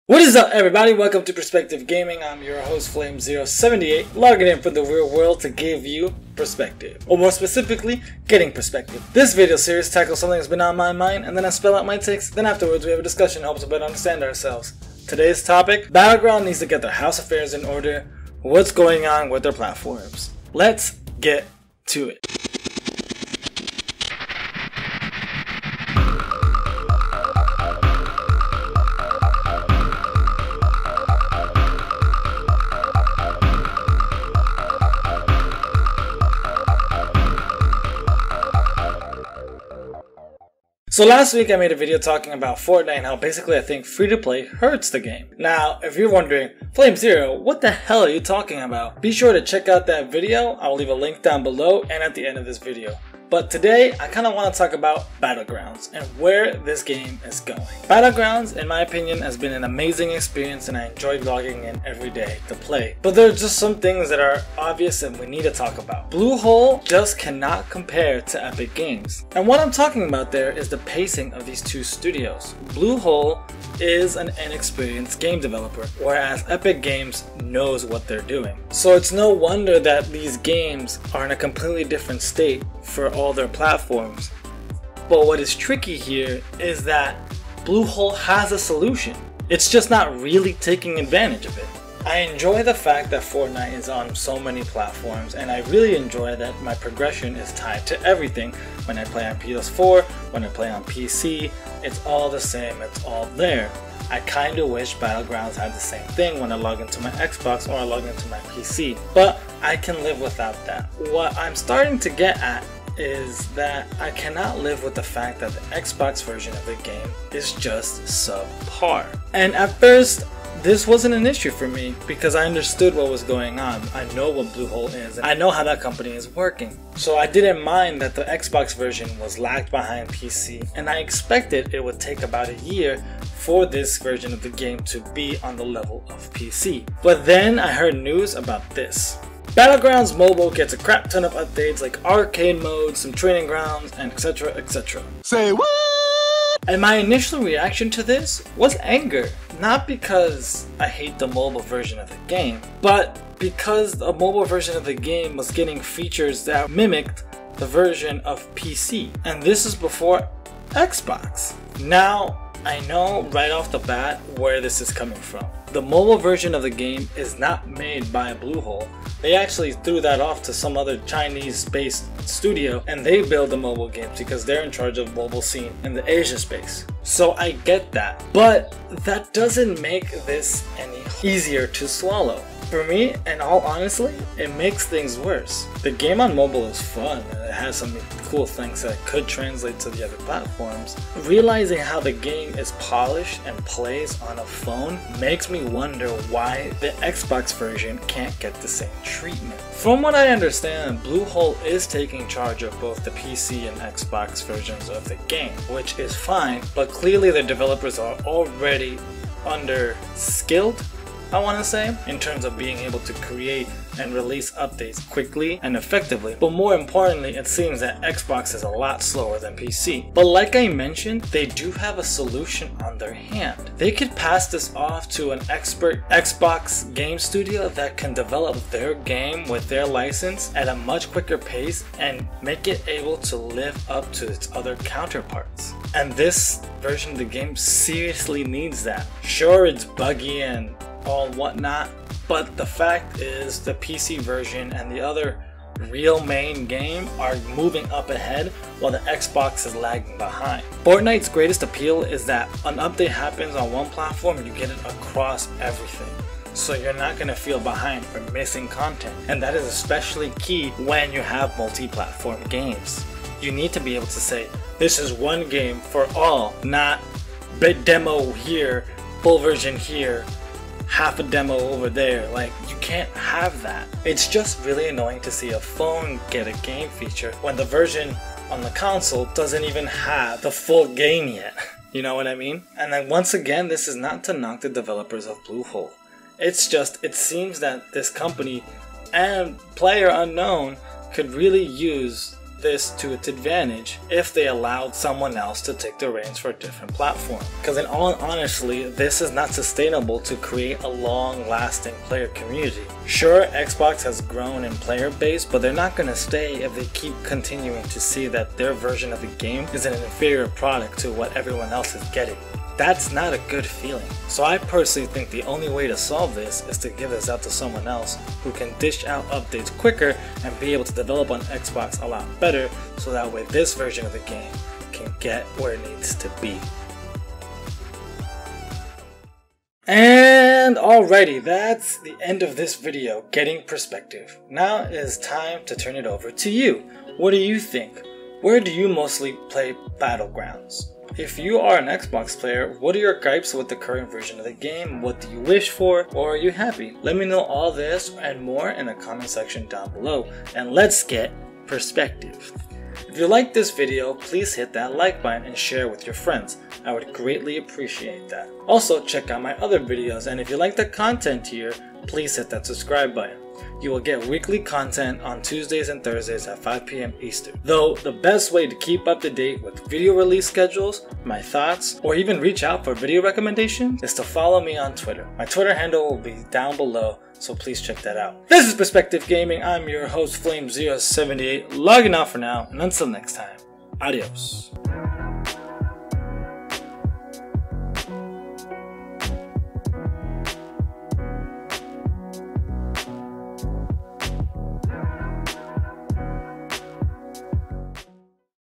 What is up, everybody? Welcome to Perspective Gaming. I'm your host, Flame078, logging in for the real world to give you perspective. Or more specifically, getting perspective. This video series tackles something that's been on my mind, and then I spell out my takes. Then afterwards, we have a discussion that helps us better understand ourselves. Today's topic, Battleground needs to get their house affairs in order. What's going on with their platforms? Let's get to it. So last week I made a video talking about Fortnite and how basically I think free-to-play hurts the game. Now, if you're wondering, Flame0, what the hell are you talking about? Be sure to check out that video. I'll leave a link down below and at the end of this video. But today, I kind of want to talk about Battlegrounds and where this game is going. Battlegrounds, in my opinion, has been an amazing experience and I enjoy logging in every day to play. But there are just some things that are obvious and we need to talk about. Bluehole just cannot compare to Epic Games. And what I'm talking about there is the pacing of these two studios. Bluehole is an inexperienced game developer, whereas Epic Games knows what they're doing. So it's no wonder that these games are in a completely different state for all their platforms. But what is tricky here is that Bluehole has a solution. It's just not really taking advantage of it. I enjoy the fact that Fortnite is on so many platforms, and I really enjoy that my progression is tied to everything. When I play on PS4, when I play on PC, it's all the same, it's all there. I kinda wish Battlegrounds had the same thing when I log into my Xbox or I log into my PC, but I can live without that. What I'm starting to get at is that I cannot live with the fact that the Xbox version of the game is just subpar. And at first, this wasn't an issue for me because I understood what was going on. I know what Bluehole is, and I know how that company is working. So I didn't mind that the Xbox version was lagged behind PC, and I expected it would take about a year for this version of the game to be on the level of PC. But then I heard news about this. Battlegrounds Mobile gets a crap ton of updates like arcade mode, some training grounds, and etc, etc. Say what? And my initial reaction to this was anger. Not because I hate the mobile version of the game, but because the mobile version of the game was getting features that mimicked the version of PC. And this is before Xbox. Now, I know right off the bat where this is coming from. The mobile version of the game is not made by Bluehole. They actually threw that off to some other Chinese-based studio, and they build the mobile games because they're in charge of mobile scene in the Asia space. So I get that, but that doesn't make this any easier to swallow. For me, and all honestly, it makes things worse. The game on mobile is fun and it has some cool things that could translate to the other platforms. Realizing how the game is polished and plays on a phone makes me wonder why the Xbox version can't get the same treatment. From what I understand, Bluehole is taking charge of both the PC and Xbox versions of the game, which is fine, but clearly the developers are already under-skilled, I want to say, in terms of being able to create and release updates quickly and effectively. But more importantly, it seems that Xbox is a lot slower than PC. But like I mentioned, they do have a solution on their hand. They could pass this off to an expert Xbox game studio that can develop their game with their license at a much quicker pace and make it able to live up to its other counterparts. And this version of the game seriously needs that. Sure, it's buggy and all whatnot, but the fact is the PC version and the other real main game are moving up ahead while the Xbox is lagging behind. Fortnite's greatest appeal is that an update happens on one platform, you get it across everything. So you're not going to feel behind or missing content, and that is especially key when you have multi-platform games. You need to be able to say, this is one game for all, not bit demo here, full version here, half a demo over there. Like, you can't have that. It's just really annoying to see a phone get a game feature when the version on the console doesn't even have the full game yet. You know what I mean? And then once again, this is not to knock the developers of Bluehole. It's just, it seems that this company and PlayerUnknown could really use this to its advantage if they allowed someone else to take the reins for a different platform. Because in all honesty, this is not sustainable to create a long-lasting player community. Sure, Xbox has grown in player base, but they're not going to stay if they keep continuing to see that their version of the game is an inferior product to what everyone else is getting. That's not a good feeling. So I personally think the only way to solve this is to give this out to someone else who can dish out updates quicker and be able to develop on Xbox a lot better, so that way this version of the game can get where it needs to be. And alrighty, that's the end of this video, Getting Perspective. Now it is time to turn it over to you. What do you think? Where do you mostly play Battlegrounds? If you are an Xbox player, what are your gripes with the current version of the game? What do you wish for? Or are you happy? Let me know all this and more in the comment section down below, and let's get perspective. If you liked this video, please hit that like button and share with your friends. I would greatly appreciate that. Also, check out my other videos, and if you like the content here, please hit that subscribe button. You will get weekly content on Tuesdays and Thursdays at 5 p.m. Eastern. Though the best way to keep up to date with video release schedules, my thoughts, or even reach out for video recommendations is to follow me on Twitter. My Twitter handle will be down below, so please check that out. This is Perspective Gaming. I'm your host, Flame078, logging out for now, and until next time, adios.